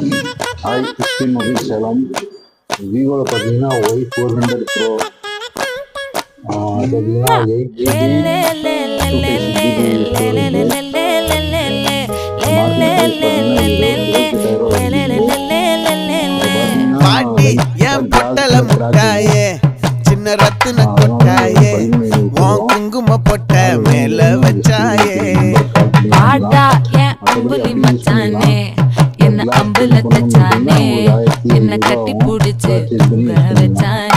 i15 mobile Salem. விவோவில் பார்த்தீங்கன்னா Y400 Pro. பார்த்தீங்கன்னா 8GB. பாட்டி என் பொட்டல முட்டாயே சின்ன ரத்தின கொட்டாயே உன் குங்கும பொட்ட மேல வச்சாயே பாடா என் அம்புலி மச்சானே என்ன அம்புல தச்சானே என்ன கட்டி பிடிச்சு வச்சானே